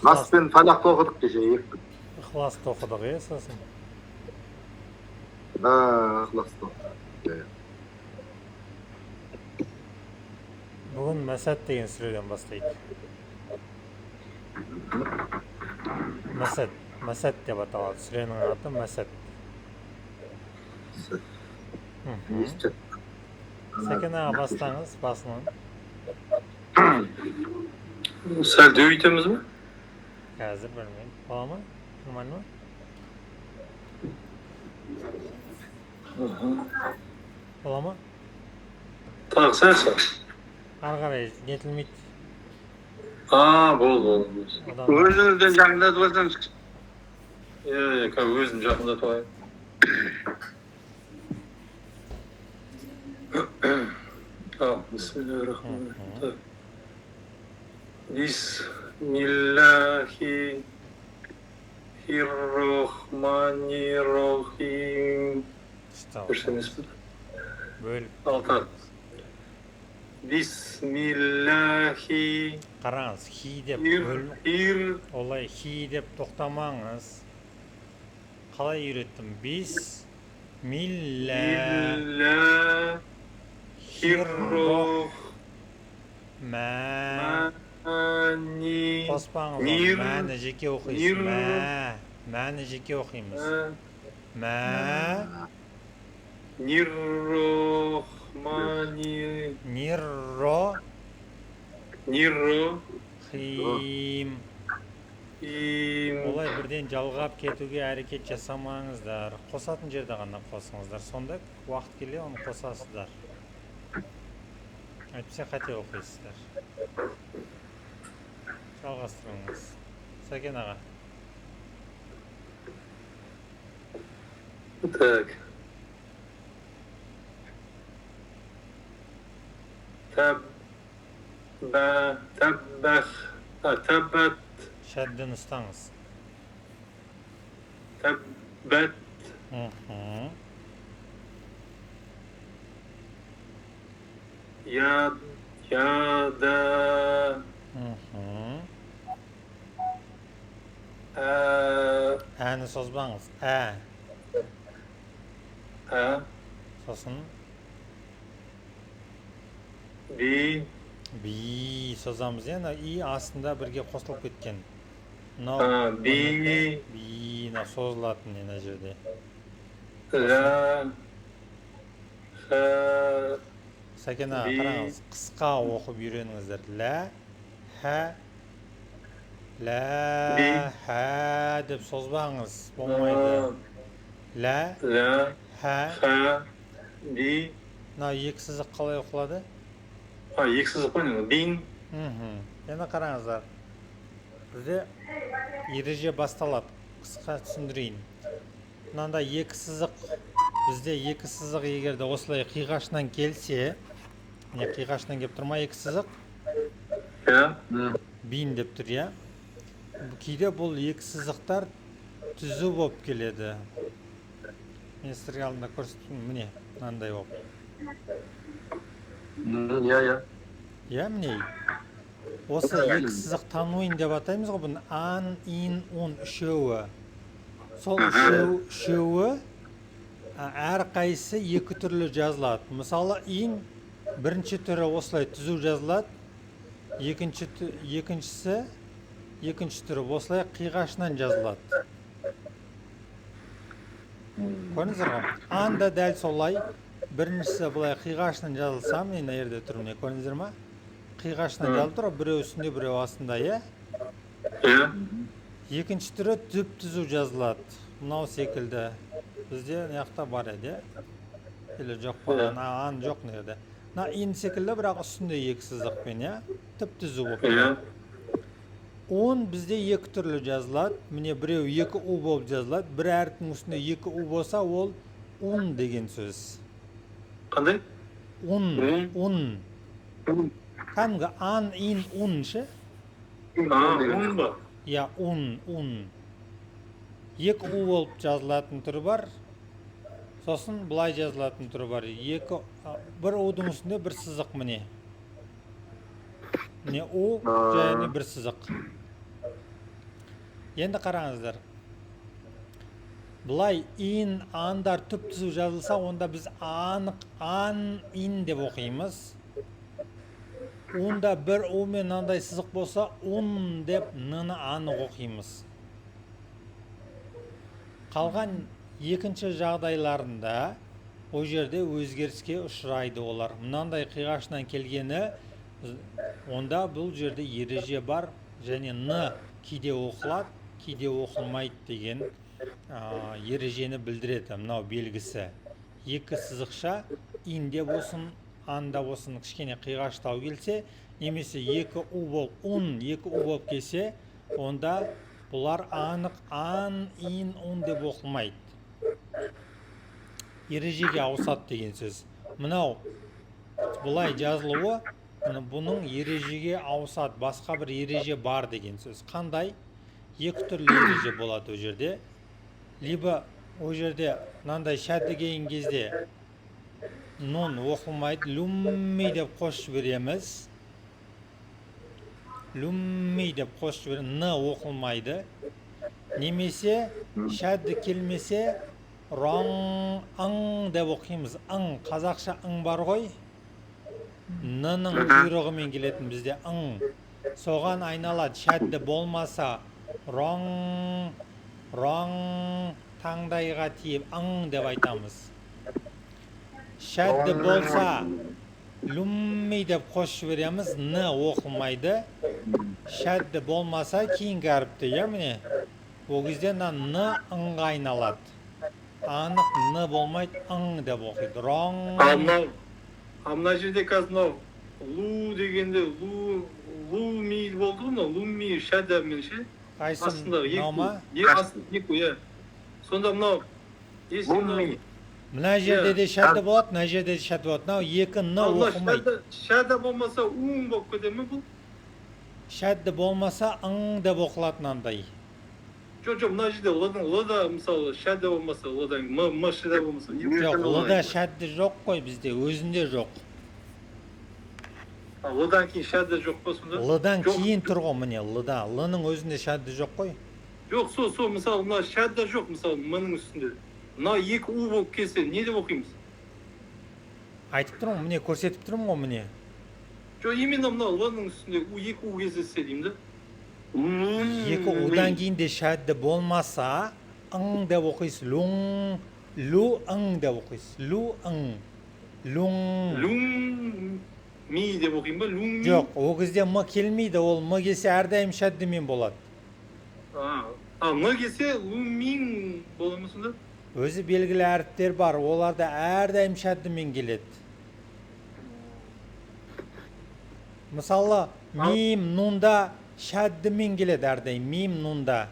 Нас пен Falaqta оқыдық кеше екі. Ықыласты оқыдық, сосын. Ықыласты. Бүгін Мәсәд деген сүреден бастайық. Мәсәд деп аталады. Сүренің аты Мәсәд. Сәкен аға бастаңыз, басынан. Сәл дөйтеміз бі? Қазір білмеймін. Бола ма? Нормально ма? Бола ма? Тағы сәл. Ары қарай нетілмейді. Болды. Өзіңізден жақындатып алсаңыз. Өзім жақындатып алайын. Бисмиллахиррахманиррахим. Бисмиллахиррахманиррахим. Дұрыс емес пе? Бөліп. Алтар. Бисмиллахи. Қараңыз, хи деп бөліп. Олай хи деп тоқтамаңыз. Қалай үйреттім? Қоспаңыз, мәні жеке оқиыз. Мәні жеке оқимыз. Ниррохим. Олай бірден жалғап кетуге әрекет жасамаңыздар. Қосатын жерде ғана қосыңыздар. Сонда уақыт келе оны қосасыздар. Әйтпесе қате оқисыздар. Жалғастырыңыз. Сәкен аға. Так. Таббат. Шәддін ұстаңыз. Таббат. Яда. Әні созбаңыз. Сосын. Би созамыз. И астында бірге қосылып кеткен. Би созылатын ена жерде. Сәкен аға, қараңыз, қысқа оқып үйреніңіздер. Ха деп созбаңыз, болмайды. Би. Екі сызық қалай оқылады? Екі сызық қой, бин. Енді қараңыздар. Бізде ереже басталады. Қысқа түсіндірейін. Мынанда екі сызық, бізде екі сызық егерде осылай қиғашынан келсе, қиғашынан кеп тұрма екі сызық? Бин деп тұр, я? Кейде бұл екі сызықтар түзу болып келеді. Мен сіздерге алдында көрсетпеймін, міне, мынандай болып. Міне. Осы екі сызық тануын деп атаймыз ғой, бұны ан, ин, он үшеуі. Сол үшеуі әр қайсы екі түрлі жазылады. Мысалы, ин бірінші түрі осылай түзу жазылады, екінші түрі осылай қиғашынан жазылады. Көріңіздер ғой? Ан да дәл солай. Біріншісі бұлай қиғашынан жазылсам, мен ерде түріне көріңіздер ма? Қиғашынан жазылып тұр, біреу үстінде, біреу астында, е? Екінші түрі түп-түзу жазылады. Мынау секілді. Бізде неяқта бар еді, елі жоқ болған, ан жоқ нерде. Ин секілді, бірақ үстінде екі сызықпен, түп-түзу болып. Он бізде екі түрлі жазылады. Міне біреу екі у болып жазылады. Бір әріптің үстінде екі у болса, ол ун деген сөз. Қандай? Ун. Кәдімгі ан, ин, ун ше? Ун ба? Я, ун. Екі у болып жазылатын түрі бар. Сосын бұлай жазылатын түрі бар. Бір удың үстінде бір сызық міне. Міне у және бір сызық. Енді қараңыздар. Бұлай ин, андар түп түзу жазылса, онда біз анық, ан, ин деп оқимыз. Онда бір у мен андай сызық болса, ун деп ны-ны анық оқимыз. Қалған екінші жағдайларында о жерде өзгеріске ұшырайды олар. Мынандай қиғашынан келгені, онда бұл жерде ереже бар, және ны кейде оқылады, кейде оқылмайды деген ережені білдіреді. Мынау белгісі. Екі сызықша инде болсын, анда болсын кішкене қиғаштау келсе, немесе екі у болып, екі у болып келсе, онда бұлар анық, ан, ин, ун деп оқылмайды. Ережеге ауысады деген сөз. Мынау бұлай жазылуы, бұның ережеге ауысады, басқа бір ереже бар деген сөз. Қандай? Екі түрлі ереже болады о жерде. Либо о жерде мынандай шәді келген кезде нун оқылмайды, люмми деп қосып жібереміз. Люмми деп қосып жібереміз, ны оқылмайды. Немесе шәді келмесе роң, ың деп оқимыз. Ың, қазақша ың бар ғой. Ны-ның құйрығымен келетін бізде ың. Соған айналады. Шәді болмаса роң, таңдайға тиіп ың деп айтамыз. Шәді болса люмми деп қосып жібереміз, ны оқылмайды. Шәді болмаса кейінгі әріпте, міне. Ол кезде ны ыңға айналады. Анық ны болмайды, ың деп оқиды. Роң. Мына жерде қазір мынау лу дегенде лу ми болды ғой, лу ми шәді менше. Қайсын, мынау ма? Екі, сонда мынау Лумми. Мына жерде де шәді болады, мына жерде де шәді болады. Мынау екі ны оқылмайды. Шәді болмаса уң болып кете ме бұл? Шәді болмаса ың деп оқылатын андай. Жоқ, мына жерде лыда мысалы шәді болмаса, лыдан м шәді болмаса. Жоқ, лыда шәді жоқ қой бізде, өзінде жоқ. Лыдан кейін шәді жоқ па сонда? Лыдан кейін тұр ғой, міне, лыда. Лының өзінде шәді жоқ қой. Жоқ, сол мысалы мына шәді жоқ мысалы мының үстінде. Мына екі у болып келсе, не деп оқимыз? Айтып тұрмын, міне көрсетіп тұрмын ғой, міне. Жоқ, именно мына лының үстінде екі у кездессе деймін да. Екі удан кейін де шәді болмаса, ың деп оқисыз. Луң, лу, ың деп оқисыз. Лу, ың. Луң. Луң ми деп оқимын ба? Луң ми? Жоқ, о кезде м келмейді, ол м келсе әрдайым шәддімен болады. М келсе луң мин бола ма сонда? Өзі белгілі әріптер бар, оларда әрдайым шәддімен келеді. Мысалы, мим, нунда шәддімен келеді әрдайым, мим, нунда.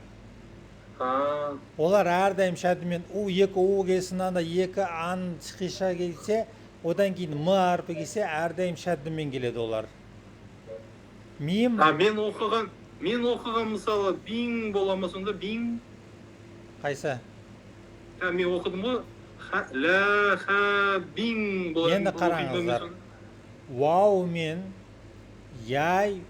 Олар әрдайым шәддімен, екі у келсін, екі ан шықиша келсе, одан кейін м әрпі келсе, әрдайым шәддімен келеді олар. Мим... Мен оқыған мысалы бин бола ма сонда, бин? Қайсы? Мен оқыдым ғой, лә, ха, бин бола ма? Енді қараңыздар. Вау мен яй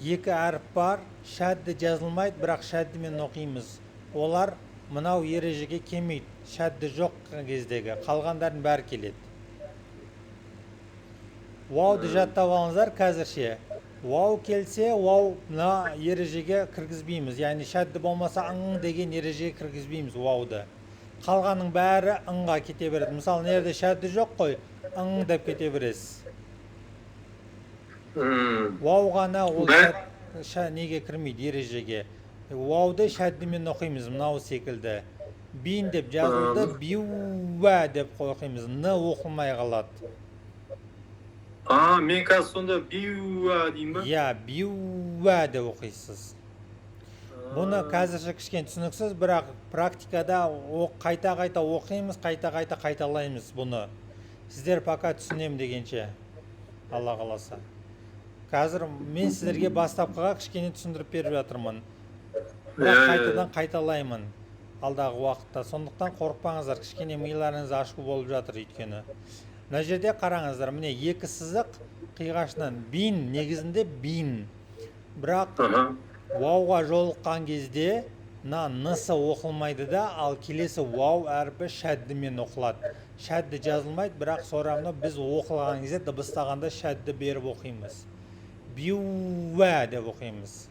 екі әріп бар, шәдді жазылмайды, бірақ шәддімен оқимыз. Олар мынау ережеге келмейді, шәдді жоқ кездегі, қалғандардың бәрі келеді. Вауды жаттап алыңыздар қазірше. Вау келсе, вау мына ережеге кіргізбейміз. Яғни шәдді болмаса ың деген ережеге кіргізбейміз вауды. Қалғаның бәрі ыңға кете береді. Мысалы, нерде шәдді жоқ қой, ың деп кете бересіз. Вау ғана ол неге кірмейді ережеге. Вауды шәддімен оқимыз, мынау секілді. Бин деп жазылды, биуа деп оқимыз, ны оқылмай қалады. Мен қазір сонда биуа деймін ба? Иә, биуа деп оқисыз. Бұны қазірше кішкен түсініксіз, бірақ практикада қайта-қайта оқимыз, қайта-қайта қайталаймыз бұны. Сіздер пока түсінем дегенше, Алла қаласа. Қазір мен сіздерге бастапқыға кішкене түсіндіріп беріп жатырмын. Бірақ қайтадан қайталаймын алдағы уақытта. Сондықтан қорықпаңыздар, кішкене миларыңыз ашу болып жатыр өйткені. Мына жерде қараңыздар, міне екі сызық қиғашынан бин, негізінде бин. Бірақ вауға жолыққан кезде мына нысы оқылмайды да, ал келесі вау әрпі шәддімен оқылады. Шәдді жазылмайды, бірақ сорамды біз оқылған кезде дыбыстағанда шәдді беріп оқимыз. Бювә деп оқимыз.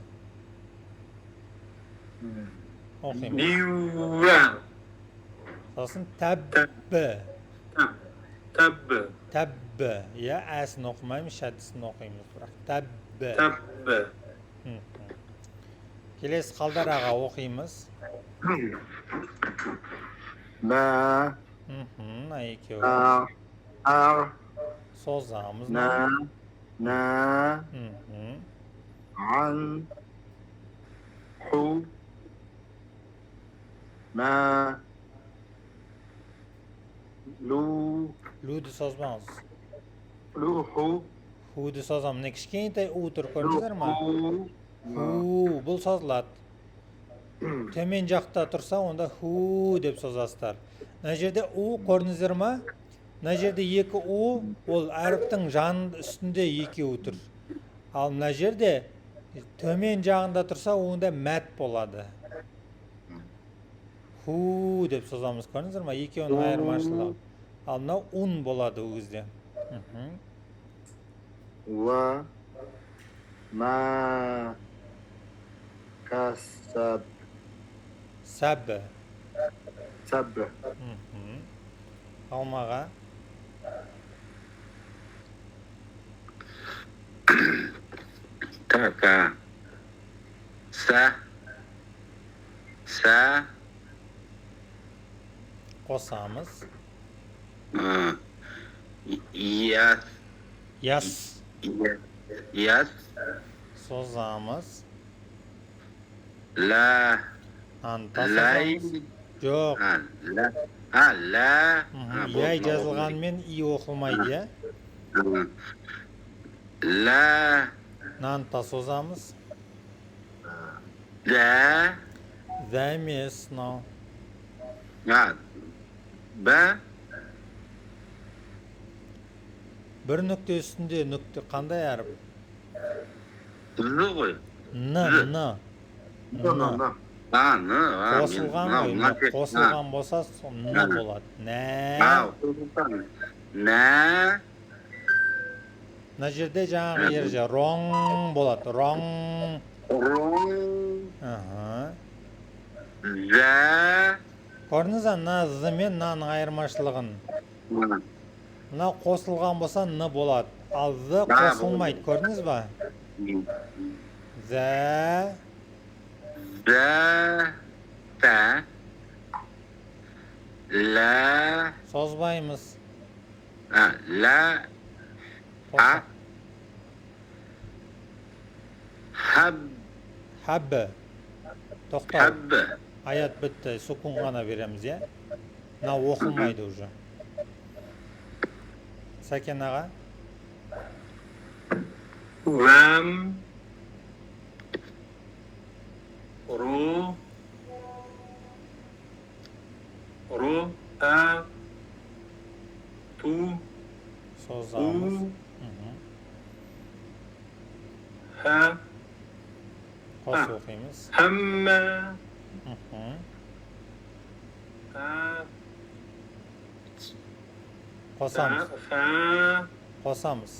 Оқимыз. Бювә. Сосын тәббі. Тәббі. Тәббі. Иә, әсін оқымаймыз, шәддісін оқимыз. Бірақ тәббі. Тәббі. Келесі қалдараға оқимыз. Мә. Екеуі. Ар. Созамыз. Нә. Ан. Ху. Мә. Лу. Луді созбаңыз. Лу. Ху. Худі созам. Міне кішкентай у тұр көрдіңіздер ма? Ху. Бұл созылады. Төмен жақта тұрса, онда ху деп созасыздар. Мына жерде у көрдіңіздер ма? Мына жерде екі у, ол әріптің жанында үстінде екеуі тұр. Ал мына жерде төмен жағында тұрса, онда мәт болады. Ху деп созамыз, көрдіңіздер ма? Екеуінің айырмашылығы. Ал мынау ун болады ол кезде. Ва. Ма. Касаб. Сәбі. Саббы. Алмаға. Така. Са. Қосамыз. Яс. Яс. Созамыз. Ла. Лай. Жоқ. Ла. Яй жазылғанмен и оқылмайды, е? Ла. Нанта созамыз. Да. Дә емес, мынау. Ба. Бір нүкте үстінде нүкте қандай әріп? Ны ғой. Н. Қосылған ғой. Қосылған болса, н болады. Нә. Нә. Мына жерде жаңағы ерже роң болады. Роң. За. Көрдіңіз бе, мына з мен наның айырмашылығын. Мына қосылған болса н болады. Ал з қосылмайды. Көрдіңіз бе? Зә. Да. Та. Ла. Созбаймыз. Ла. А. Хаб. Хаббі. Тоқтау. Хаб. Аят бітті. Сукун ғана береміз, е? Мына оқылмайды уже. Сәкен аға. Вәм. Ру. А. Ту. Созамыз. Ха. Қос оқимыз. Хамма. Қосамыз. Ха. Қосамыз.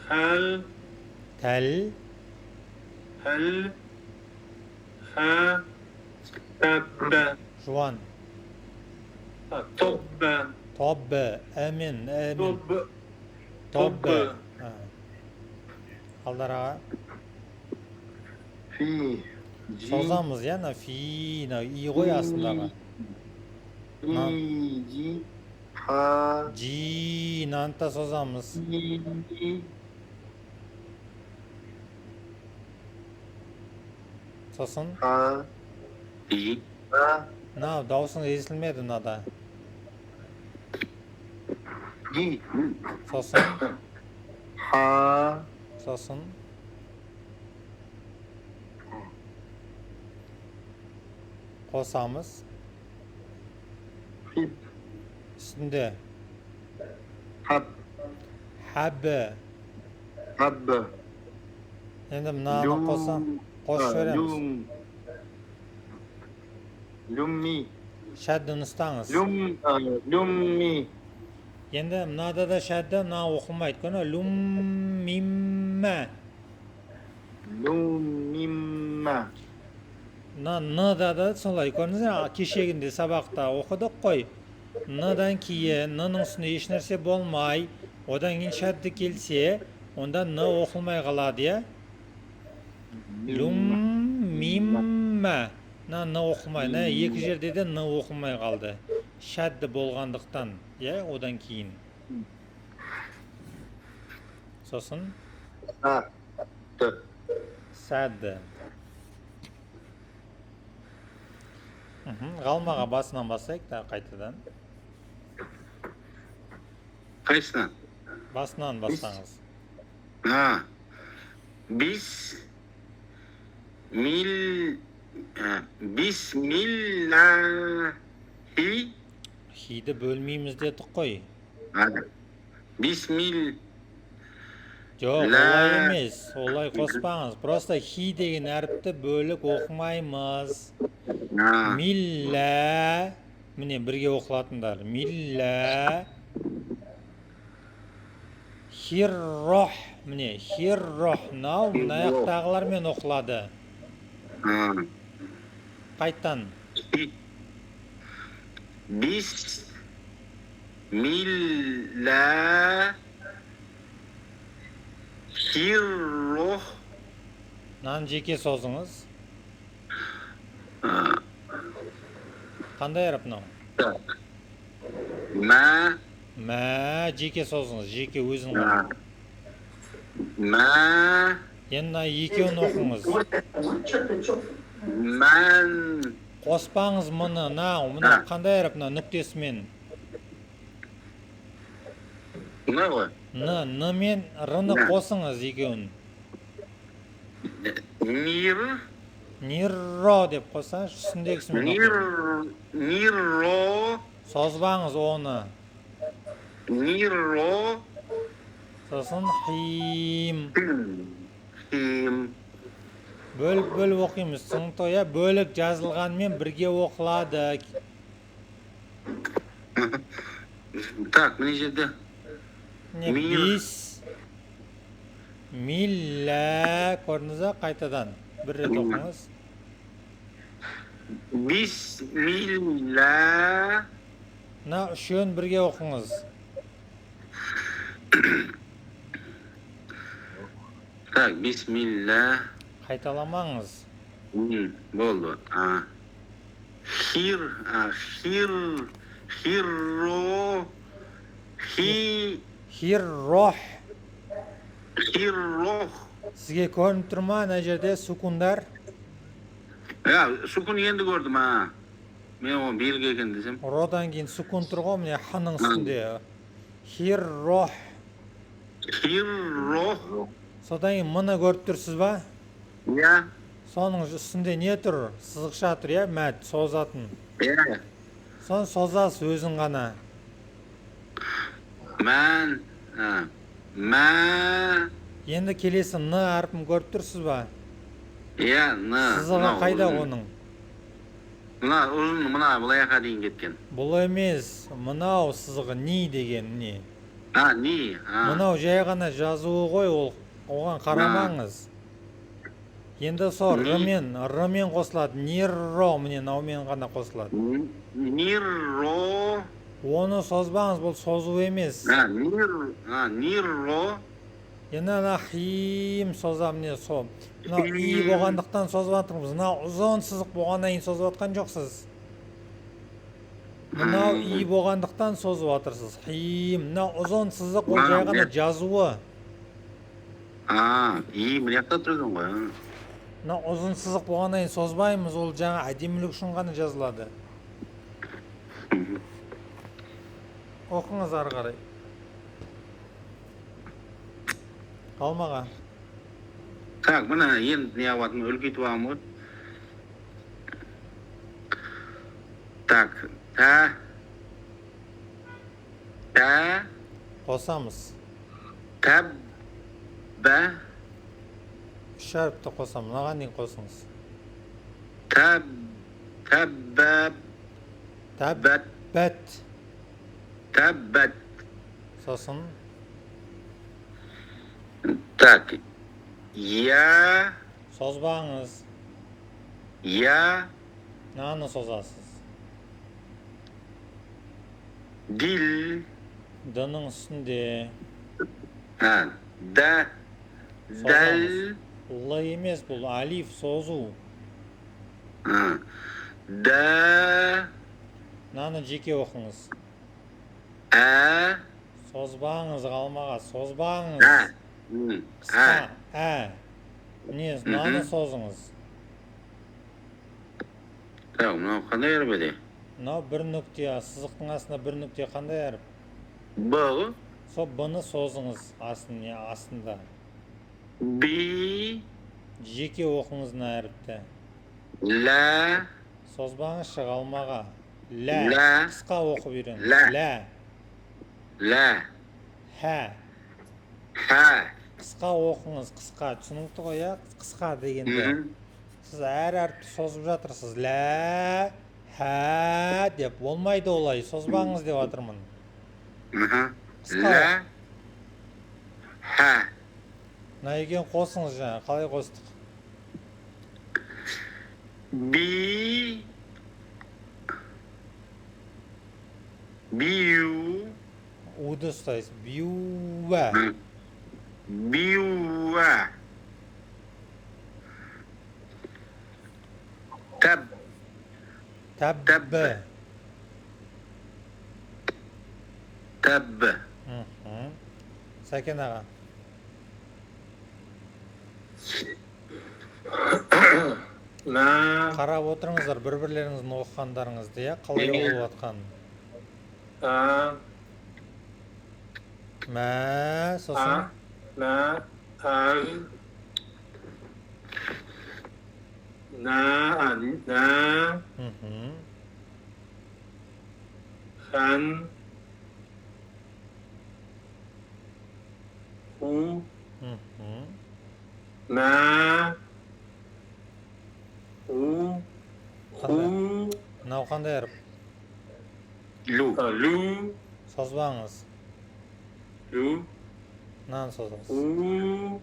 Хал. Тәл. Хал. Ха. Табба. Жуан. Тобба. Тоббі. Әмін. Тобба. Тоббі. Қалдар аға. Фи. Созамыз, е? Фи. И ғой астындағы. Жи. Ха. Жи. Нанта созамыз. Сосын. Ха. И. Даусың естілмеді мынада. Ги. Сосын. Ха. Сосын. Қосамыз. Фип. Үстінде. Хаб. Хәбі. Хаббы. Енді мынаны қосам. Qo'shib beramiz. Lummi. Shaddini ustangiz. Lummi. Endi bunada da shadda na o'qilmaydi kuni. Lummimma. Lummimma. N'da da solay ko'rdingizmi? Kechagina saboqda o'qidik qo'y. N'dan keyin n'ning ustida hech narsa bo'lmay, odan keyin shadda kelsa, onda n o'qilmay qoladi ya. Lummimma. N o'qilmay. Na ikki yerda da n o'qilmay qoldi. Shadda bo'lganlikdan, ya, odan keyin. So'sin sadda. G'almaga basdan bassak da qaytadan. Qaysidan? Basdan bassangiz. Ha. Biz Bismillahi. Hiydi bölmeyimiz dedik qo'y. Hadi. Bismil. Yo'q, La. olay emas. Olay qo'spangiz. Prosta hi degan harfni bo'lib o'qimaymiz. Ha. Milla. Mine birga o'qilatinglar. Milla. Hirroh. Mine hirroh. Nav nayaqdag'lar men o'qiladi. Ha. Qaytdan. Bismillahirroh. Nan jeki so'zingiz. Qanday harf nav? Ma. Ma jeki so'zingiz. Jeki o'zing. Ha. Ma. Endi ikkovini o'qingiz. Man. Qo'spangiz buni, buni qanday harf nav? Nuqtasimen. Ne var? N men r'ni qo'singiz ikkovini. Nir. Nirro deb qo'ysa, shundaygisini. Nirro. Sozbangiz o'ni. Nirro. So'sin him. Him. Bo'lib o'qiymiz. Sintoya bo'lib yozilganmen birga o'qiladi. Так, meni жерде. Bis milla ko'rdingizmi? Qaytadan bir ret o'qingiz. Bismillah. Shun birga o'qingiz. Так, bismillah. Qaytalamangiz. Bo'ldi. Hirro. Hirroh. Hirroh. Sizga ko'rinib turma, ana yerda sukunlar. Ya, sukun endi ko'rdim ha. Men o belgi ekan desam. Rodan keyin sukun turgan, mana haning ustida. Hirroh. Hirroh. Sodan keyin mana ko'rib tursizmi? Ya. Soning ustida ne tur? Siziqcha tur ya, mat so'zatin. Ya. Son so'zasiz o'zing qana. Man. Ma. Endi kelesi n harfini ko'rib tursizmi? Ya, Sizig'i qayda uning? Mana uzun, mana bulayqa deyin ketgan. Бұл емес, мынау сызығы ни деген не? Ni. Мынау жай ғана жазуы ғой, оған қарамаңыз. Енді сол р-мен қосылады. Нирро, міне наумен ғана қосылады. Нирро. Оны созбаңыз, бұл созу емес. Нирро. Енді ана хим созам не сол. Мынау и болғандықтан созып жатырмыз. Мынау ұзын сызық болғаннан кейін созып жатқан жоқсыз. Мынау и болғандықтан созып жатырсыз. Хим, мынау ұзын сызық ол жай ғана жазуы. И мына жақта тұрған ғой. Мынау ұзын сызық болғаннан кейін созбаймыз, ол жаңа әдемілік үшін ғана жазылады. Оқыңыз ары қарай. Қалмаға. Так, мына енді не аватын үлкейтіп аламын ғой. Так, Қосамыз. Табба. үш әріпті қосам. Мынаған дейін қосыңыз. Таббат. Тәббәт. Таббат. Сосын Так. Я. созбаңыз. Я. Наны созасыз? Dil. Д-ның үстінде. Ha. Da. Dal. Л емес, бұл алиф созу. Ha. Da. Наны жеке оқыңыз. A. Созбаңыз қалмаға, созбаңыз. Ha. Қысқа, Міне, наны созыңыз. Так, мынау қандай әріп еді? Мынау бір нүкте, сызықтың астында бір нүкте қандай әріп? Б ғой? Сол Б-ны созыңыз астында. Би. Жеке оқыңыз мына әріпті. Ла. Созбаңызшы қалмаға. Лә. Ла. Қысқа оқып үйреніңіз. Ла. Лә. Ла. Хә. Ха. Қысқа оқыңыз, қысқа. Түсінікті ғой, иә? Қысқа дегенде. Сіз әр әріпті созып жатырсыз. Лә, хә деп. Болмайды олай. Созбаңыз деп жатырмын. Ла. Ха. Мына екен қосыңыз жаңа. Қалай қостық? Би. Бию. Уды ұстайсыз. Биуа. Биуа. Таб. Таббі. Таб. Сәкен аға. На. Қарап отырыңыздар бір-бірлеріңіздің оқығандарыңызды, иә? Қалай болып жатқанын. А. Мә, сосын. На. Ар. На. На. Хан. Ху. На. Ху. Ху. Мынау қандай әріп? Лу. Лу. Созбаңыз. Лу. Мынаны созыңыз. У.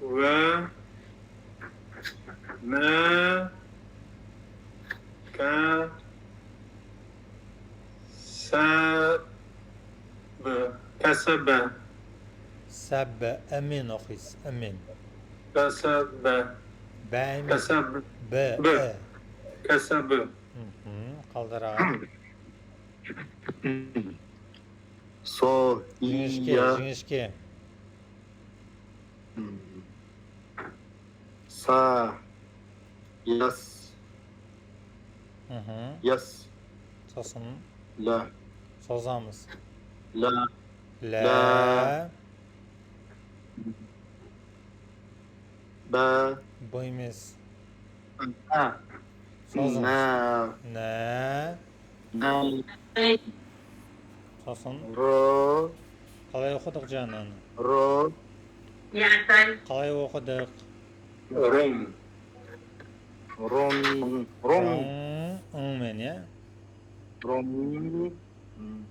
Ва. На. Ка. Са. Б. Касаба. Сәббі. Әмен оқисыз. Әмен. Касаба. Бә емес. Касаба. Б. Б. Касаба. Қалдар аға. Со. Жіңішке, Я. жіңішке. Са. Яс. Яс. Сосын Ла. созамыз. Ла. Лә. Ба. Б емес. На. Созыңыз. На. Нә. На. Сосын Ро. қалай оқыдық жаңаны? Ро. Қалай оқыдық? Ром. Ром. Ром. Мен, иә? Ром.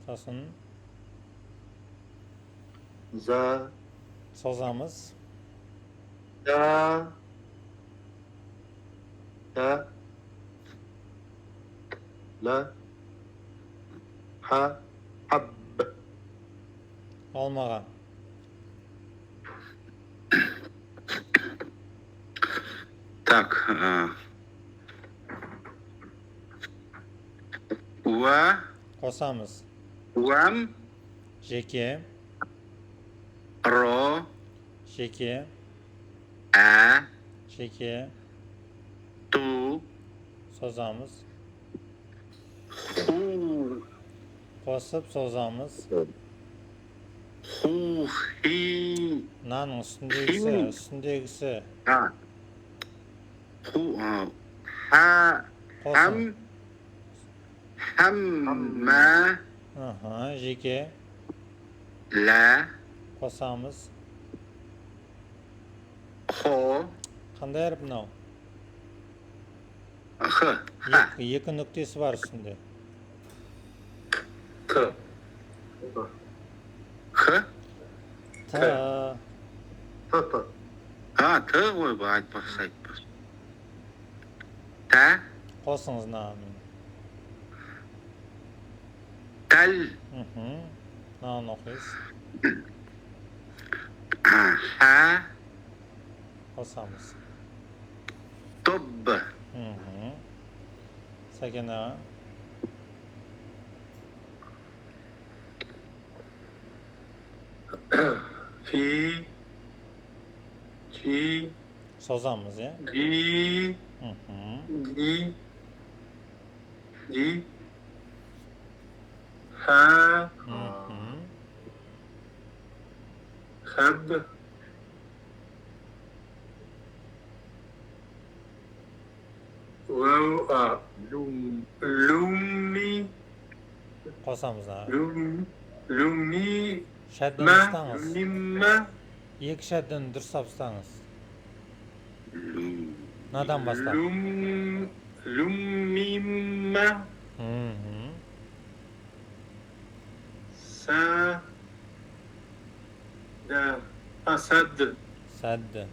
Сосын За. созамыз. Да. Да. Ла. Ха. Хаб. Алмаға. Так. Уа. Қосамыз. Уам. Жеке. Ро. Жеке. А. Жеке. Ту. Созамыз. Ху. Қосып созамыз. Ху. Хи. Мынаның үстіндегісі, үстіндегісі. А. Ху. Ха. Қосың. Хамма. Жеке. Ла. Қосамыз. Xo. Qanday harf mınau? X. Ha. Екі нүктесі бар üstünde. T. X. T. T. Ha, T qo'y bu aytpas. Ta. Qosыңыз namin. Tal. Nağını oquyuz. Ha. Qosamız. Tob. Sakina. Fi. Ci. Sozamız ya. Gi. Gi. Gi. Ha. Had. Lumi. Qosamız namin. Lumi. Şaddini Ma. tutanız. Limma. Екі şaddini dұрыстап ұстаңыз. Надан бастап? Lumimma. Sa. Da. Asad. Сәдді.